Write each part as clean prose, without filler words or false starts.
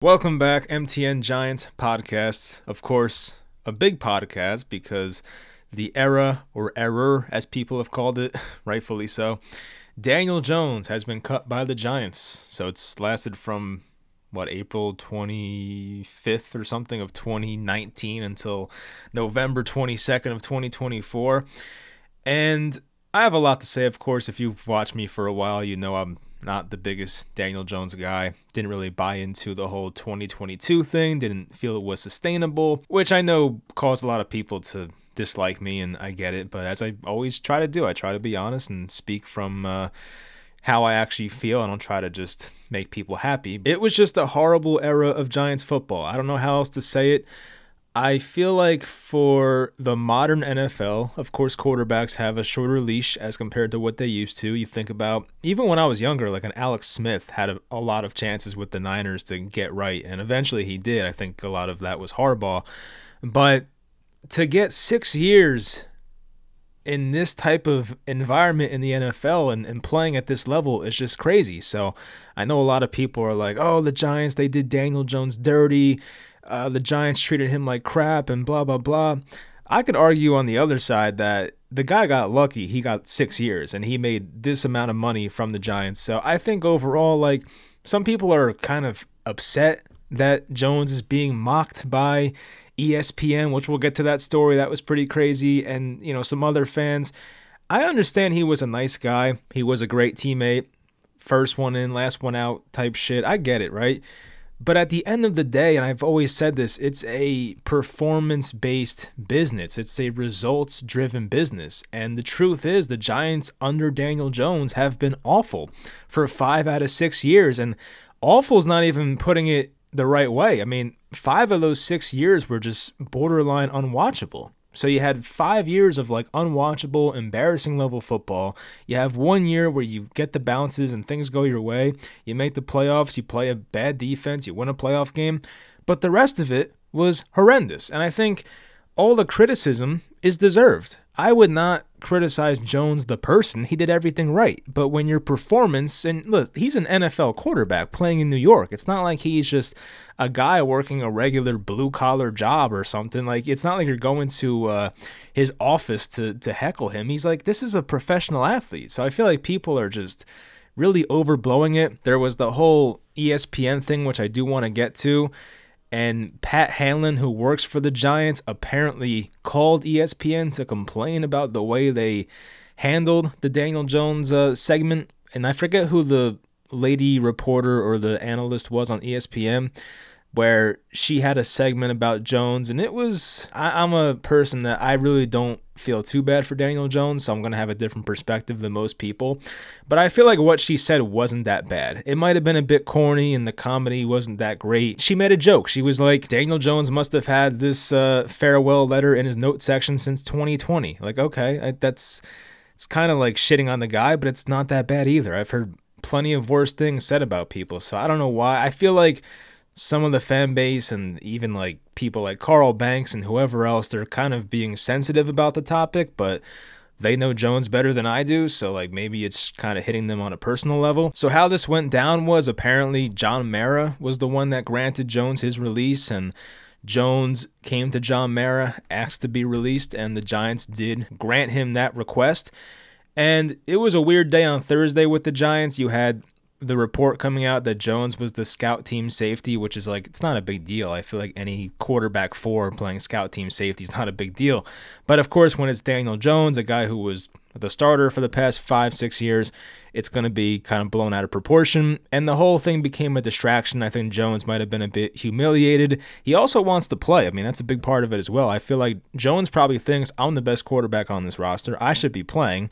Welcome back, MTN Giants podcast. Of course, a big podcast because the era, or error as people have called it, rightfully so, Daniel Jones has been cut by the Giants. So it's lasted from, April 25th or something of 2019 until November 22nd of 2024. And I have a lot to say, of course. If you've watched me for a while, you know I'm not the biggest Daniel Jones guy. Didn't really buy into the whole 2022 thing. Didn't feel it was sustainable, which I know caused a lot of people to dislike me, and I get it. But as I always try to do, I try to be honest and speak from how I actually feel. I don't try to just make people happy. It was just a horrible era of Giants football. I don't know how else to say it. I feel like for the modern NFL, of course, quarterbacks have a shorter leash as compared to what they used to. You think about, even when I was younger, like an Alex Smith had a lot of chances with the Niners to get right, and eventually he did. I think a lot of that was Harbaugh. But to get 6 years in this type of environment in the NFL and playing at this level is just crazy. So I know a lot of people are like, oh, the Giants, they did Daniel Jones dirty. The Giants treated him like crap and blah, blah, blah. I could argue on the other side that the guy got lucky. He got 6 years and he made this amount of money from the Giants. So I think overall, like, some people are kind of upset that Jones is being mocked by ESPN, which we'll get to that story. That was pretty crazy. And, you know, some other fans. I understand he was a nice guy. He was a great teammate. First one in, last one out type shit. I get it, right? But at the end of the day, and I've always said this, it's a performance-based business. It's a results-driven business. And the truth is, the Giants under Daniel Jones have been awful for 5 out of 6 years. And awful's not even putting it the right way. I mean, 5 of those 6 years were just borderline unwatchable. So you had 5 years of like unwatchable, embarrassing level football. You have 1 year where you get the bounces and things go your way. You make the playoffs, you play a bad defense, you win a playoff game. But the rest of it was horrendous. And I think all the criticism is deserved. I would not criticize Jones the person. He did everything right. But when your performance, and look, he's an NFL quarterback playing in New York. It's not like he's just a guy working a regular blue-collar job or something. Like, it's not like you're going to his office to heckle him. He's like, this is a professional athlete. So I feel like people are just really overblowing it. There was the whole ESPN thing, which I do want to get to. And Pat Hanlon, who works for the Giants, apparently called ESPN to complain about the way they handled the Daniel Jones segment. And I forget who the lady reporter or the analyst was on ESPN, where she had a segment about Jones. And it was, I'm a person that I really don't feel too bad for Daniel Jones, so I'm going to have a different perspective than most people. But I feel like what she said wasn't that bad. It might have been a bit corny and the comedy wasn't that great. She made a joke. She was like, Daniel Jones must have had this farewell letter in his note section since 2020. Like, okay, it's kind of like shitting on the guy, but it's not that bad either. I've heard plenty of worse things said about people, so I don't know why. I feel like some of the fan base and even like people like Carl Banks and whoever else, they're kind of being sensitive about the topic, but they know Jones better than I do, so like maybe it's kind of hitting them on a personal level. So how this went down was apparently John Mara was the one that granted Jones his release, and Jones came to John Mara, asked to be released, and the Giants did grant him that request. And it was a weird day on Thursday with the Giants. You had the report coming out that Jones was the scout team safety, which is like, it's not a big deal. I feel like any quarterback playing scout team safety is not a big deal. But of course, when it's Daniel Jones, a guy who was the starter for the past 5-6 years, it's going to be kind of blown out of proportion. And the whole thing became a distraction. I think Jones might have been a bit humiliated. He also wants to play. I mean, that's a big part of it as well. I feel like Jones probably thinks, I'm the best quarterback on this roster. I should be playing.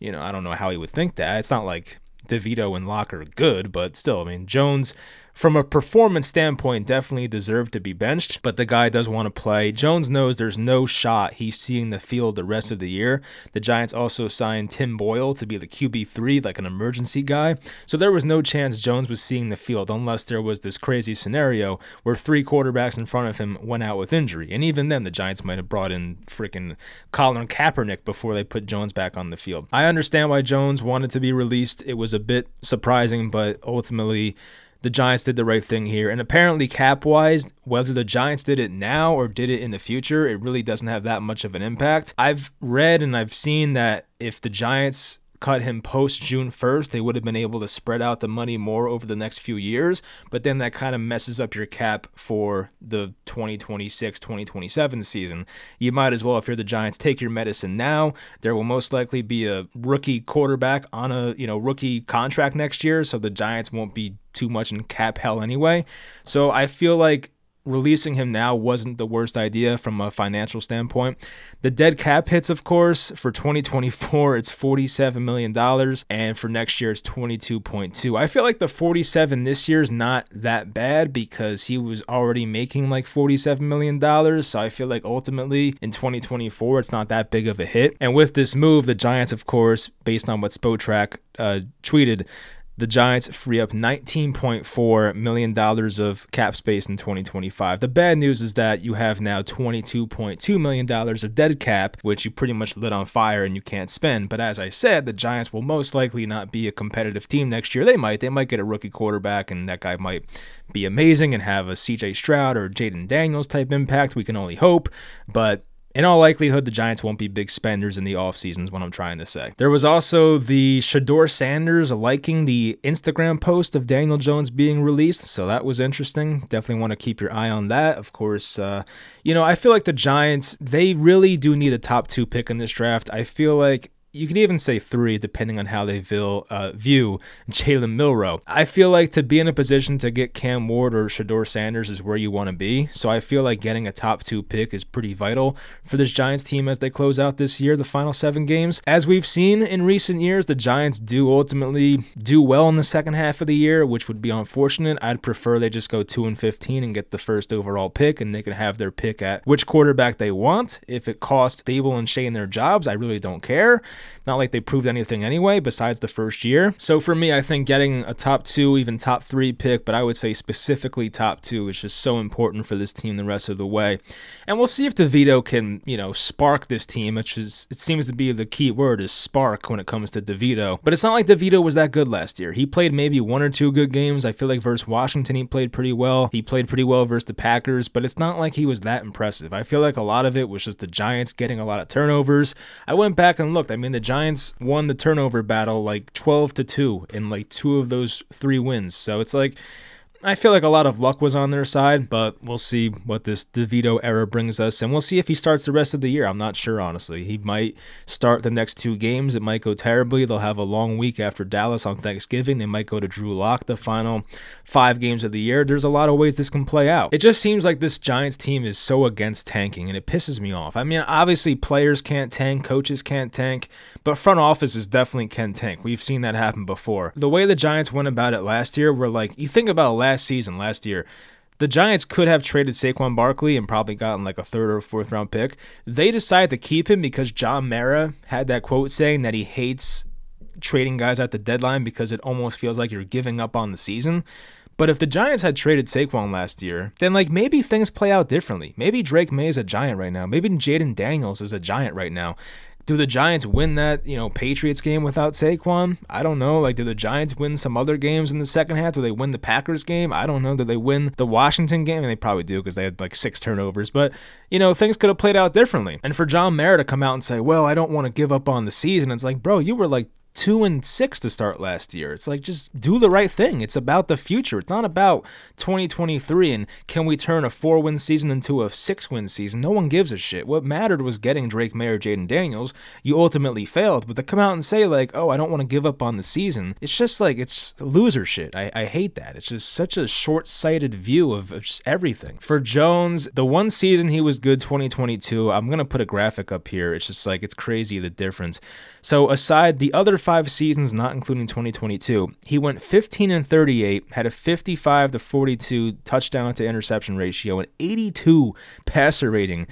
You know, I don't know how he would think that. It's not like DeVito and Locke are good, but still, I mean, Jones, from a performance standpoint, definitely deserved to be benched, but the guy does want to play. Jones knows there's no shot he's seeing the field the rest of the year. The Giants also signed Tim Boyle to be the QB3, like an emergency guy, so there was no chance Jones was seeing the field unless there was this crazy scenario where 3 quarterbacks in front of him went out with injury, and even then the Giants might have brought in freaking Colin Kaepernick before they put Jones back on the field. I understand why Jones wanted to be released. It was a bit surprising, but ultimately the Giants did the right thing here. And apparently cap-wise, whether the Giants did it now or did it in the future, it really doesn't have that much of an impact. I've read and I've seen that if the Giants cut him post June 1st, they would have been able to spread out the money more over the next few years, but then that kind of messes up your cap for the 2026-2027 season. You might as well, if you're the Giants, take your medicine now. There will most likely be a rookie quarterback on a rookie contract next year, so the Giants won't be too much in cap hell anyway. So I feel like releasing him now wasn't the worst idea from a financial standpoint. The dead cap hits, of course, for 2024, it's $47 million, and for next year, it's 22.2. I feel like the 47 this year is not that bad because he was already making like $47 million, so I feel like ultimately in 2024, it's not that big of a hit. And with this move, the Giants, of course, based on what Spotrac tweeted, the Giants free up $19.4 million of cap space in 2025. The bad news is that you have now $22.2 million of dead cap, which you pretty much lit on fire and you can't spend. But as I said, the Giants will most likely not be a competitive team next year. They might get a rookie quarterback, and that guy might be amazing and have a CJ Stroud or Jaden Daniels type impact. We can only hope, but in all likelihood, the Giants won't be big spenders in the offseason is what I'm trying to say. There was also the Shedeur Sanders liking the Instagram post of Daniel Jones being released, so that was interesting. Definitely want to keep your eye on that. Of course, I feel like the Giants, they really do need a top 2 pick in this draft. I feel like you could even say 3, depending on how they view Jalen Milroe. I feel like to be in a position to get Cam Ward or Shedeur Sanders is where you want to be. So I feel like getting a top 2 pick is pretty vital for this Giants team as they close out this year, the final 7 games. As we've seen in recent years, the Giants do ultimately do well in the second half of the year, which would be unfortunate. I'd prefer they just go 2-15 and get the first overall pick, and they can have their pick at which quarterback they want. If it costs Dable and Shane their jobs, I really don't care. Not like they proved anything anyway besides the first year. So for me, I think getting a top 2, even top 3 pick, but I would say specifically top 2 is just so important for this team the rest of the way. And we'll see if DeVito can, spark this team, which is, it seems to be the key word is spark when it comes to DeVito. But it's not like DeVito was that good last year. He played maybe 1 or 2 good games. I feel like versus Washington, he played pretty well. He played pretty well versus the Packers, but it's not like he was that impressive. I feel like a lot of it was just the Giants getting a lot of turnovers. I went back and looked. I mean, the Giants won the turnover battle like 12-2 in like 2 of those 3 wins. So it's like, I feel like a lot of luck was on their side, but we'll see what this DeVito era brings us, and we'll see if he starts the rest of the year. I'm not sure, honestly. He might start the next 2 games. It might go terribly. They'll have a long week after Dallas on Thanksgiving. They might go to Drew Lock the final 5 games of the year. There's a lot of ways this can play out. It just seems like this Giants team is so against tanking, and it pisses me off. I mean, obviously players can't tank, coaches can't tank, but front offices definitely can tank. We've seen that happen before. The way the Giants went about it last year, were like, you think about last year, the Giants could have traded Saquon Barkley and probably gotten like a 3rd or 4th round pick. They decided to keep him because John Mara had that quote saying that he hates trading guys at the deadline because it almost feels like you're giving up on the season. But if the Giants had traded Saquon last year, then like maybe things play out differently. Maybe Drake May is a Giant right now. Maybe Jaden Daniels is a Giant right now. Do the Giants win that, Patriots game without Saquon? I don't know. Like, do the Giants win some other games in the second half? Do they win the Packers game? I don't know. Do they win the Washington game? And they probably do because they had like 6 turnovers. But, things could have played out differently. And for John Mara to come out and say, well, I don't want to give up on the season. It's like, bro, you were like 2-6 to start last year. It's like, just do the right thing. It's about the future. It's not about 2023 and can we turn a 4-win season into a 6-win season. No one gives a shit. What mattered was getting Drake May or Jaden Daniels. You ultimately failed, but to come out and say like, oh, I don't want to give up on the season, it's just like, it's loser shit. I hate that. It's just such a short-sighted view of just everything. For Jones, the one season he was good, 2022, I'm going to put a graphic up here. It's just like, it's crazy the difference. So aside the other 5 seasons, not including 2022, he went 15-38, had a 55-42 touchdown to interception ratio, an 82 passer rating,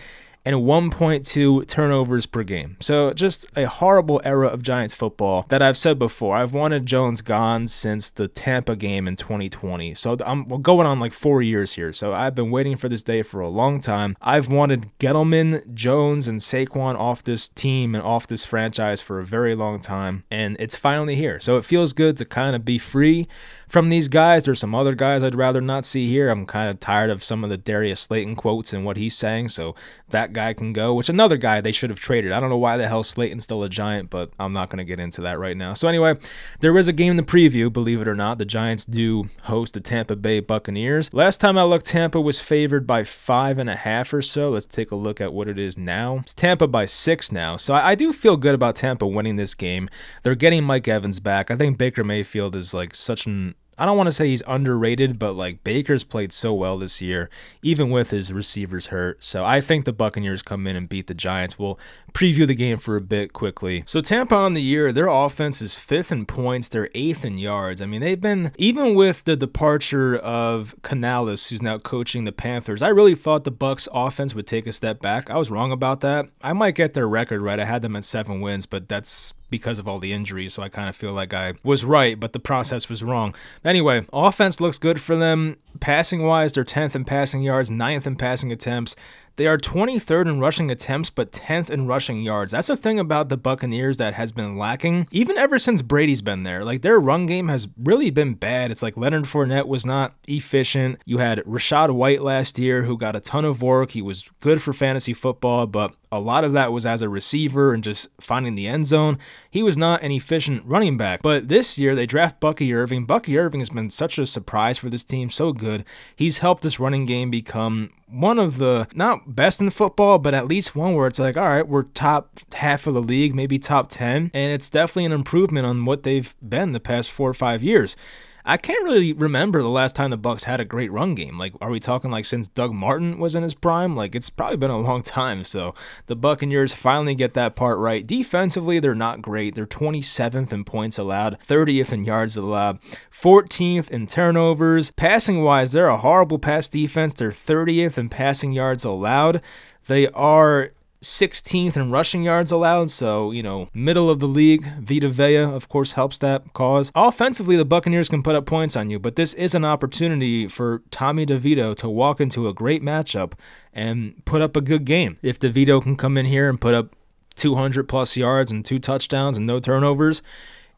and 1.2 turnovers per game. So just a horrible era of Giants football that I've said before. I've wanted Jones gone since the Tampa game in 2020. So we're going on like 4 years here. So I've been waiting for this day for a long time. I've wanted Gettleman, Jones, and Saquon off this team and off this franchise for a very long time. And it's finally here. So it feels good to kind of be free from these guys. There's some other guys I'd rather not see here. I'm kind of tired of some of the Darius Slayton quotes and what he's saying, so that guy can go, which another guy they should have traded. I don't know why the hell Slayton's still a Giant, but I'm not going to get into that right now. So anyway, there is a game to preview, believe it or not. The Giants do host the Tampa Bay Buccaneers. Last time I looked, Tampa was favored by 5.5 or so. Let's take a look at what it is now. It's Tampa by 6 now, so I do feel good about Tampa winning this game. They're getting Mike Evans back. I think Baker Mayfield is like such an, I don't want to say he's underrated, but like Baker's played so well this year, even with his receivers hurt. So I think the Buccaneers come in and beat the Giants. We'll preview the game for a bit quickly. So Tampa on the year, their offense is 5th in points. They're 8th in yards. I mean, they've been, even with the departure of Canales, who's now coaching the Panthers, I really thought the Bucs offense would take a step back. I was wrong about that. I might get their record right. I had them at 7 wins, but that's because of all the injuries, so I kind of feel like I was right, but the process was wrong. Anyway, offense looks good for them. Passing-wise, they're 10th in passing yards, 9th in passing attempts. They are 23rd in rushing attempts, but 10th in rushing yards. That's the thing about the Buccaneers that has been lacking, even ever since Brady's been there. Like, their run game has really been bad. It's like Leonard Fournette was not efficient. You had Rachaad White last year, who got a ton of work. He was good for fantasy football, but a lot of that was as a receiver and just finding the end zone. He was not an efficient running back. But this year, they draft Bucky Irving. Bucky Irving has been such a surprise for this team, so good. He's helped this running game become one of the, not best in football, but at least one where it's like, all right, we're top half of the league, maybe top 10, and it's definitely an improvement on what they've been the past 4 or 5 years. I can't really remember the last time the Bucs had a great run game. Like, are we talking like since Doug Martin was in his prime? Like, it's probably been a long time. So the Buccaneers finally get that part right. Defensively, they're not great. They're 27th in points allowed, 30th in yards allowed, 14th in turnovers. Passing-wise, they're a horrible pass defense. They're 30th in passing yards allowed. They are 16th in rushing yards allowed, so, you know, middle of the league. Vita Vea, of course, helps that cause. Offensively, the Buccaneers can put up points on you, but this is an opportunity for Tommy DeVito to walk into a great matchup and put up a good game. If DeVito can come in here and put up 200-plus yards and 2 touchdowns and no turnovers,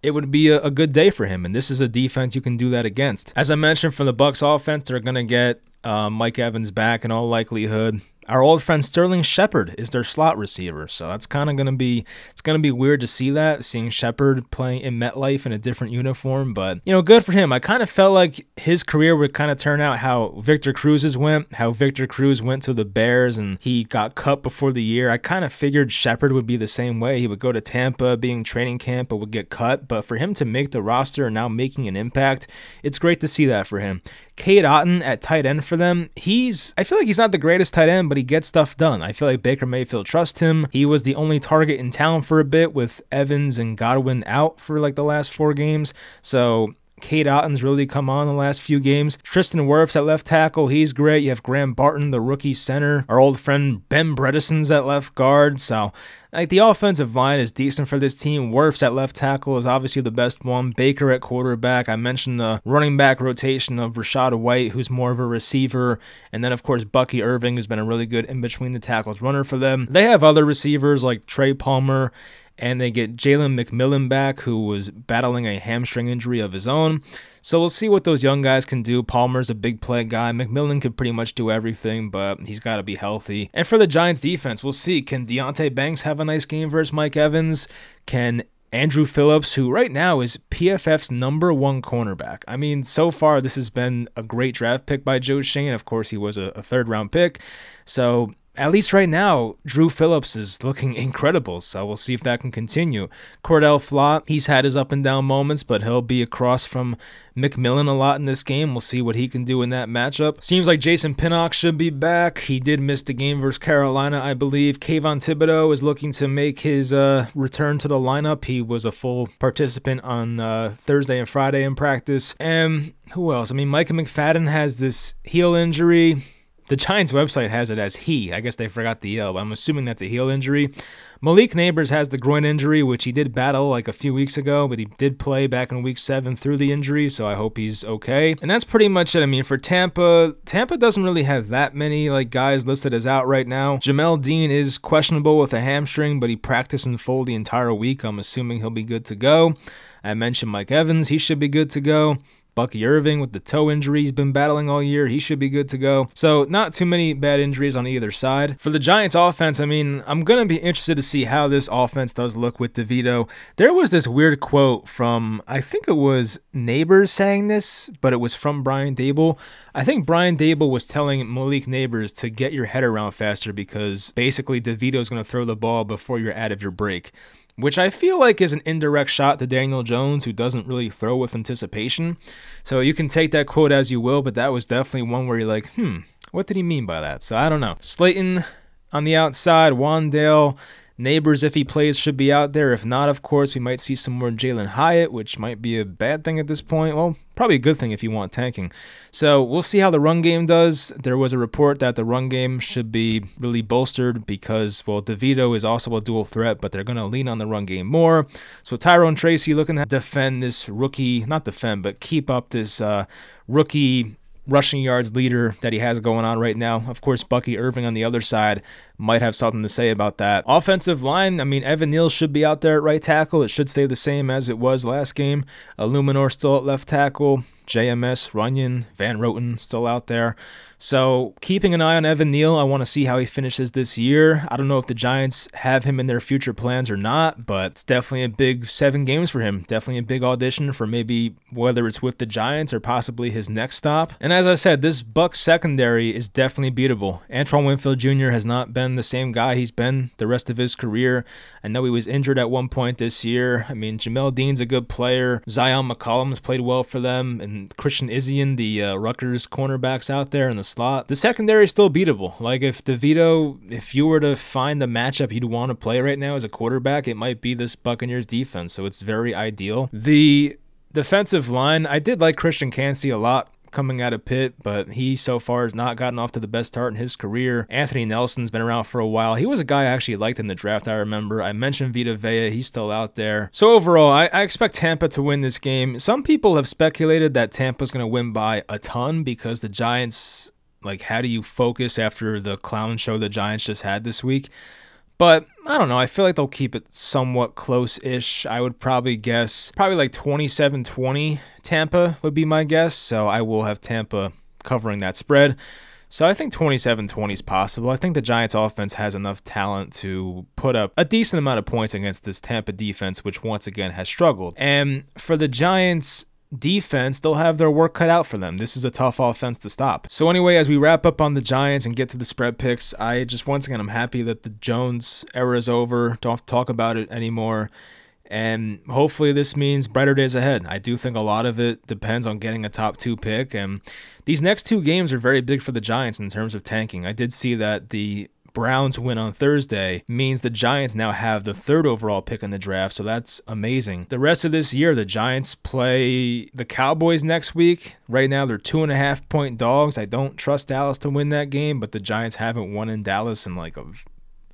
it would be a good day for him, and this is a defense you can do that against. As I mentioned, from the Bucs offense, they're going to get Mike Evans back in all likelihood. Our old friend Sterling Shepard is their slot receiver, so that's kind of going to be, it's going to be weird to see that, seeing Shepard playing in MetLife in a different uniform, but, you know, good for him. I kind of felt like his career would kind of turn out how Victor Cruz's went, how Victor Cruz went to the Bears and he got cut before the year. I kind of figured Shepard would be the same way. He would go to Tampa, being training camp, but would get cut, but for him to make the roster and now making an impact, it's great to see that for him. Cade Otton at tight end for them. I feel like he's not the greatest tight end, but he gets stuff done. I feel like Baker Mayfield trusts him. He was the only target in town for a bit with Evans and Godwin out for like the last 4 games. So Cade Otton's really come on the last few games. Tristan Wirfs at left tackle, he's great. You have Graham Barton, the rookie center. Our old friend Ben Bredeson's at left guard. So like the offensive line is decent for this team. Wirfs at left tackle is obviously the best one. Baker at quarterback. I mentioned the running back rotation of Rachaad White, who's more of a receiver. And then, of course, Bucky Irving, who's been a really good in-between-the-tackles runner for them. They have other receivers like Trey Palmer, and they get Jalen McMillan back, who was battling a hamstring injury of his own. So we'll see what those young guys can do. Palmer's a big play guy. McMillan could pretty much do everything, but he's got to be healthy. And for the Giants defense, we'll see. Can Deonte Banks have a nice game versus Mike Evans? Can Andrew Phillips, who right now is PFF's #1 cornerback. I mean, so far this has been a great draft pick by Joe Schoen. Of course, he was a 3rd-round pick. So at least right now, Drew Phillips is looking incredible, so we'll see if that can continue. Cordell Flott, he's had his up and down moments, but he'll be across from McMillan a lot in this game. We'll see what he can do in that matchup. Seems like Jason Pinnock should be back. He did miss the game versus Carolina, I believe. Kayvon Thibodeau is looking to make his return to the lineup. He was a full participant on Thursday and Friday in practice. And who else? I mean, Micah McFadden has this heel injury. The Giants website has it as he. I guess they forgot the L, but I'm assuming that's a heel injury. Malik Neighbors has the groin injury, which he did battle like a few weeks ago, but he did play back in week 7 through the injury, so I hope he's okay. And that's pretty much it. I mean, for Tampa doesn't really have that many like guys listed as out right now. Jamel Dean is questionable with a hamstring, but he practiced in full the entire week. I'm assuming he'll be good to go. I mentioned Mike Evans. He should be good to go. Bucky Irving with the toe injury he's been battling all year, he should be good to go. So not too many bad injuries on either side. For the Giants offense, I mean, I'm going to be interested to see how this offense does look with DeVito. There was this weird quote from, I think it was Neighbors saying this, but it was from Brian Daboll. I think Brian Daboll was telling Malik Neighbors to get your head around faster because basically DeVito's going to throw the ball before you're out of your break, which I feel like is an indirect shot to Daniel Jones, who doesn't really throw with anticipation. So you can take that quote as you will, but that was definitely one where you're like, what did he mean by that? So I don't know. Slayton on the outside, Wan'Dale, Neighbors, if he plays, should be out there. If not, of course, we might see some more Jalen Hyatt, which might be a bad thing at this point. Well, probably a good thing if you want tanking. So we'll see how the run game does. There was a report that the run game should be really bolstered because, well, DeVito is also a dual threat, but they're going to lean on the run game more. So Tyrone Tracy looking to defend this rookie, not defend, but keep up this rookie rushing yards leader that he has going on right now. Of course, Bucky Irving on the other side might have something to say about that. Offensive line, I mean, Evan Neal should be out there at right tackle. It should stay the same as it was last game. Illuminor still at left tackle. JMS, Runyon, Van Roten still out there. So keeping an eye on Evan Neal. I want to see how he finishes this year. I don't know if the Giants have him in their future plans or not, but it's definitely a big 7 games for him. Definitely a big audition for maybe whether it's with the Giants or possibly his next stop. And as I said, this Bucs secondary is definitely beatable. Antoine Winfield Jr. has not been the same guy he's been the rest of his career. I know he was injured at one point this year. I mean, Jamel Dean's a good player. Zion McCollum's played well for them, and Christian Izien, the Rutgers cornerbacks out there in the slot. The secondary is still beatable. Like if DeVito, if you were to find the matchup you'd want to play right now as a quarterback, it might be this Buccaneers defense, so it's very ideal. The defensive line, I did like Christian Cansey a lot coming out of Pitt, but he so far has not gotten off to the best start in his career. Anthony Nelson's been around for a while. He was a guy I actually liked in the draft, I remember. I mentioned Vita Vea. He's still out there. So overall, I expect Tampa to win this game. Some people have speculated that Tampa's going to win by a ton because the Giants, like, how do you focus after the clown show the Giants just had this week? But I don't know. I feel like they'll keep it somewhat close-ish. I would probably guess like 27-20 Tampa would be my guess. So I will have Tampa covering that spread. So I think 27-20 is possible. I think the Giants offense has enough talent to put up a decent amount of points against this Tampa defense, which once again has struggled. And for the Giants defense, they'll have their work cut out for them. This is a tough offense to stop. So anyway, as we wrap up on the Giants and get to the spread picks, I just, once again, I'm happy that the Jones era is over. Don't have to talk about it anymore. And hopefully this means brighter days ahead. I do think a lot of it depends on getting a top 2 pick. And these next 2 games are very big for the Giants in terms of tanking. I did see that the Browns win on Thursday means the Giants now have the 3rd overall pick in the draft, so that's amazing. The rest of this year, the Giants play the Cowboys next week. Right now, they're 2.5-point dogs. I don't trust Dallas to win that game, but the Giants haven't won in Dallas in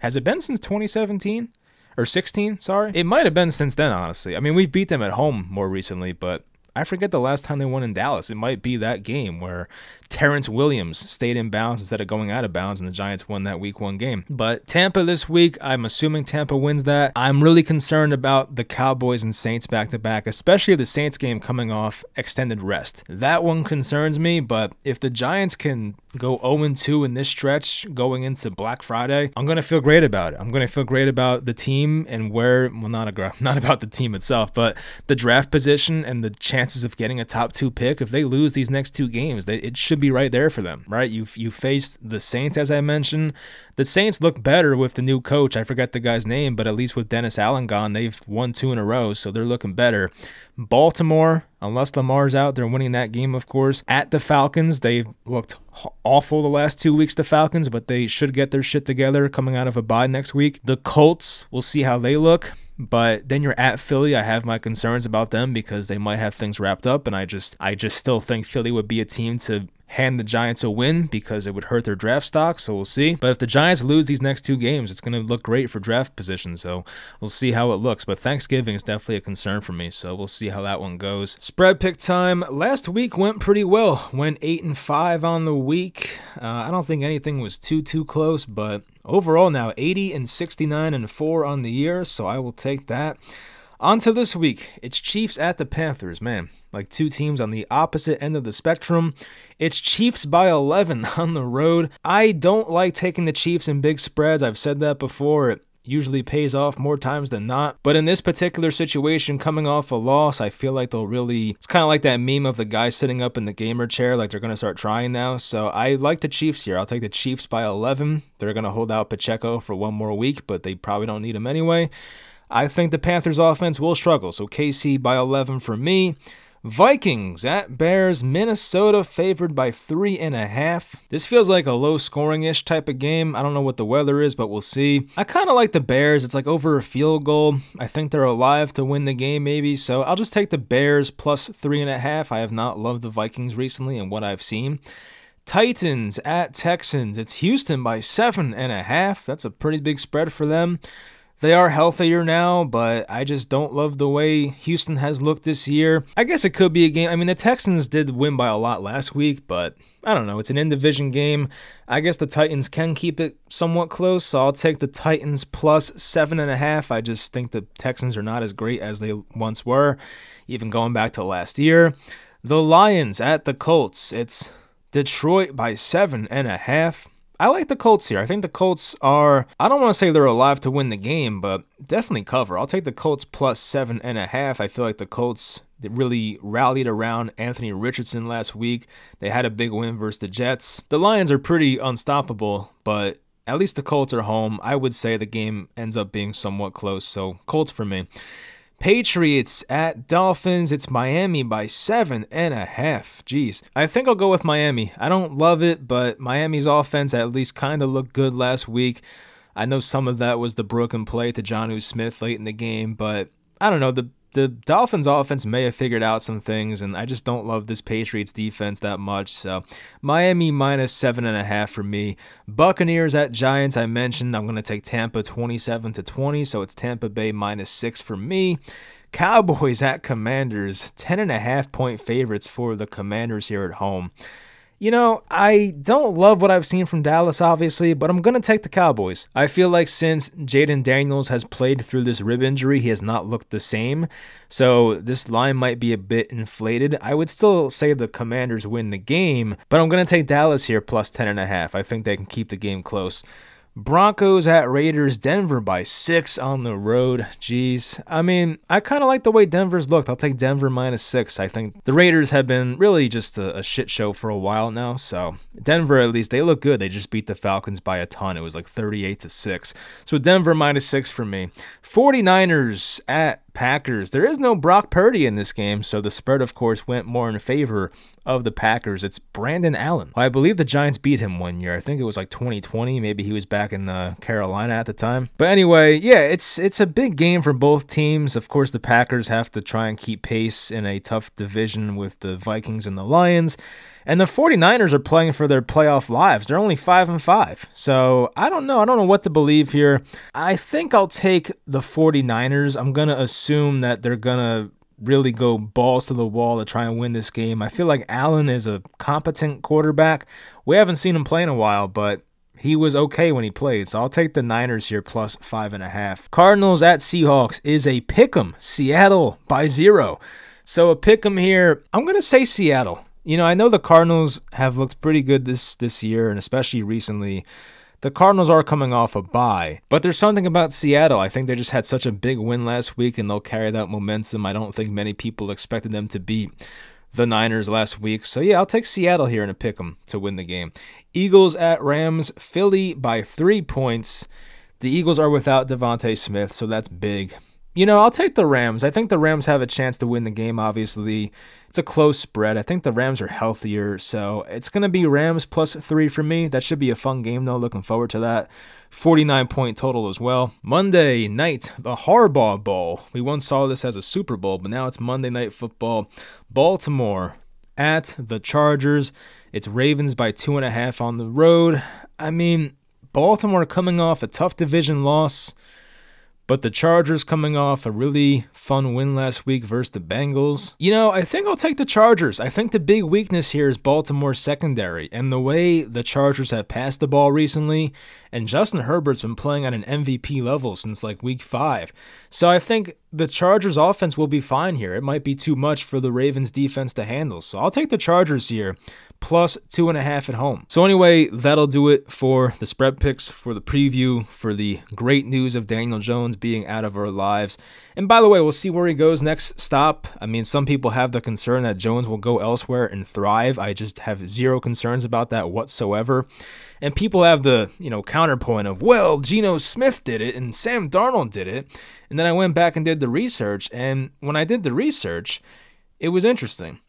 has it been since 2017? Or 16, sorry? It might have been since then, honestly. I mean, we beat them at home more recently, but I forget the last time they won in Dallas. It might be that game where Terrence Williams stayed in bounds instead of going out of bounds, and the Giants won that week 1 game. But Tampa this week, I'm assuming Tampa wins that. I'm really concerned about the Cowboys and Saints back-to-back, especially the Saints game coming off extended rest. That one concerns me, but if the Giants can go 0-2 in this stretch going into Black Friday, I'm going to feel great about it. I'm going to feel great about the team and where, well, not about the team itself, but the draft position and the chances of getting a top 2 pick. If they lose these next 2 games, it should be right there for them, right? You faced the Saints, as I mentioned. The Saints look better with the new coach. I forget the guy's name, but at least with Dennis Allen gone, they've won 2 in a row, so they're looking better. Baltimore, unless Lamar's out, they're winning that game, of course. At the Falcons, they've looked awful the last 2 weeks, the Falcons, but they should get their shit together coming out of a bye next week. The Colts, we'll see how they look. But then you're at Philly. I have my concerns about them because they might have things wrapped up, and I just still think Philly would be a team to hand the Giants a win because it would hurt their draft stock, so we'll see. But if the Giants lose these next 2 games, it's going to look great for draft position, so we'll see how it looks. But Thanksgiving is definitely a concern for me, so we'll see how that one goes. Spread pick time. Last week went pretty well. Went 8-5 on the week. I don't think anything was too close, but overall now 80-69-4 on the year, so I will take that. On to this week. It's Chiefs at the Panthers. Man, like two teams on the opposite end of the spectrum. It's Chiefs by 11 on the road. I don't like taking the Chiefs in big spreads. I've said that before. It usually pays off more times than not. But in this particular situation, coming off a loss, I feel like they'll really... It's kind of like that meme of the guy sitting up in the gamer chair, like they're going to start trying now. So I like the Chiefs here. I'll take the Chiefs by 11. They're going to hold out Pacheco for one more week, but they probably don't need him anyway. I think the Panthers offense will struggle, so KC by 11 for me. Vikings at Bears. Minnesota favored by 3.5. This feels like a low scoring-ish type of game. I don't know what the weather is, but we'll see. I kind of like the Bears. It's like over a field goal. I think they're alive to win the game maybe, so I'll just take the Bears plus 3.5. I have not loved the Vikings recently in what I've seen. Titans at Texans. It's Houston by 7.5. That's a pretty big spread for them. They are healthier now, but I just don't love the way Houston has looked this year. I guess it could be a game. I mean, the Texans did win by a lot last week, but I don't know. It's an in-division game. I guess the Titans can keep it somewhat close, so I'll take the Titans plus 7.5. I just think the Texans are not as great as they once were, even going back to last year. The Lions at the Colts. It's Detroit by 7.5. I like the Colts here. I think the Colts are, I don't want to say they're alive to win the game, but definitely cover. I'll take the Colts plus 7.5. I feel like the Colts really rallied around Anthony Richardson last week. They had a big win versus the Jets. The Lions are pretty unstoppable, but at least the Colts are home. I would say the game ends up being somewhat close, so Colts for me. Patriots at Dolphins. It's Miami by 7.5. Jeez. I think I'll go with Miami. I don't love it, but Miami's offense at least kind of looked good last week. I know some of that was the broken play to Jonnu Smith late in the game, but I don't know. The Dolphins offense may have figured out some things, and I just don't love this Patriots defense that much. So Miami minus 7.5 for me. Buccaneers at Giants, I mentioned. I'm going to take Tampa 27-20, so it's Tampa Bay minus 6 for me. Cowboys at Commanders, 10.5 point favorites for the Commanders here at home. You know, I don't love what I've seen from Dallas, obviously, but I'm going to take the Cowboys. I feel like since Jaden Daniels has played through this rib injury, he has not looked the same. So this line might be a bit inflated. I would still say the Commanders win the game, but I'm going to take Dallas here plus 10.5. I think they can keep the game close. Broncos at Raiders. Denver by 6 on the road. Jeez. I mean, I kind of like the way Denver's looked. I'll take Denver minus 6. I think the Raiders have been really just a shit show for a while now. So Denver, at least, they look good. They just beat the Falcons by a ton. It was like 38-6. So Denver minus 6 for me. 49ers at Packers. There is no Brock Purdy in this game, so the spread, of course, went more in favor of the Packers. It's Brandon Allen. I believe the Giants beat him one year. I think it was like 2020. Maybe he was back in Carolina at the time. But anyway, yeah, it's a big game for both teams. Of course, the Packers have to try and keep pace in a tough division with the Vikings and the Lions. And the 49ers are playing for their playoff lives. They're only 5-5. So I don't know. I don't know what to believe here. I think I'll take the 49ers. I'm going to assume that they're going to really go balls to the wall to try and win this game. I feel like Allen is a competent quarterback. We haven't seen him play in a while, but he was okay when he played. So I'll take the Niners here plus 5.5. Cardinals at Seahawks is a pick'em. Seattle by 0. So a pick'em here. I'm going to say Seattle. You know, I know the Cardinals have looked pretty good this year, and especially recently. The Cardinals are coming off a bye, but there's something about Seattle. I think they just had such a big win last week, and they'll carry that momentum. I don't think many people expected them to beat the Niners last week. So yeah, I'll take Seattle here in a pick'em to win the game. Eagles at Rams. Philly by 3 points. The Eagles are without Devontae Smith, so that's big. You know, I'll take the Rams. I think the Rams have a chance to win the game, obviously. It's a close spread. I think the Rams are healthier, so it's going to be Rams plus 3 for me. That should be a fun game, though. Looking forward to that. 49-point total as well. Monday night, the Harbaugh Bowl. We once saw this as a Super Bowl, but now it's Monday Night Football. Baltimore at the Chargers. It's Ravens by 2.5 on the road. I mean, Baltimore coming off a tough division loss. But the Chargers coming off a really fun win last week versus the Bengals. You know, I think I'll take the Chargers. I think the big weakness here is Baltimore's secondary and the way the Chargers have passed the ball recently. And Justin Herbert's been playing at an MVP level since like week 5. So I think the Chargers offense will be fine here. It might be too much for the Ravens defense to handle. So I'll take the Chargers here, plus 2.5 at home. So anyway, that'll do it for the spread picks, for the preview, for the great news of Daniel Jones being out of our lives. And by the way, we'll see where he goes next stop. I mean, some people have the concern that Jones will go elsewhere and thrive. I just have zero concerns about that whatsoever. And people have the, counterpoint of, well, Geno Smith did it and Sam Darnold did it. And then I went back and did the research. And when I did the research, it was interesting.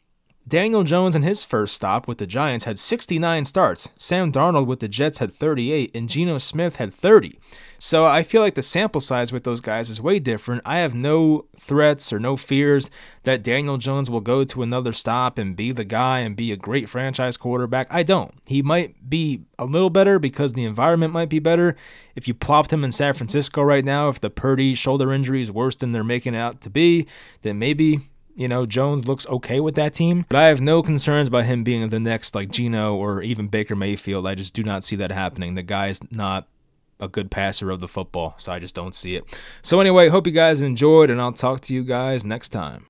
Daniel Jones in his first stop with the Giants had 69 starts. Sam Darnold with the Jets had 38, and Geno Smith had 30. So I feel like the sample size with those guys is way different. I have no threats or no fears that Daniel Jones will go to another stop and be the guy and be a great franchise quarterback. I don't. He might be a little better because the environment might be better. If you plopped him in San Francisco right now, if the Purdy shoulder injury is worse than they're making it out to be, then maybe Jones looks okay with that team. But I have no concerns about him being the next like Geno or even Baker Mayfield. I just do not see that happening. The guy's not a good passer of the football, so I just don't see it. So anyway, hope you guys enjoyed, and I'll talk to you guys next time.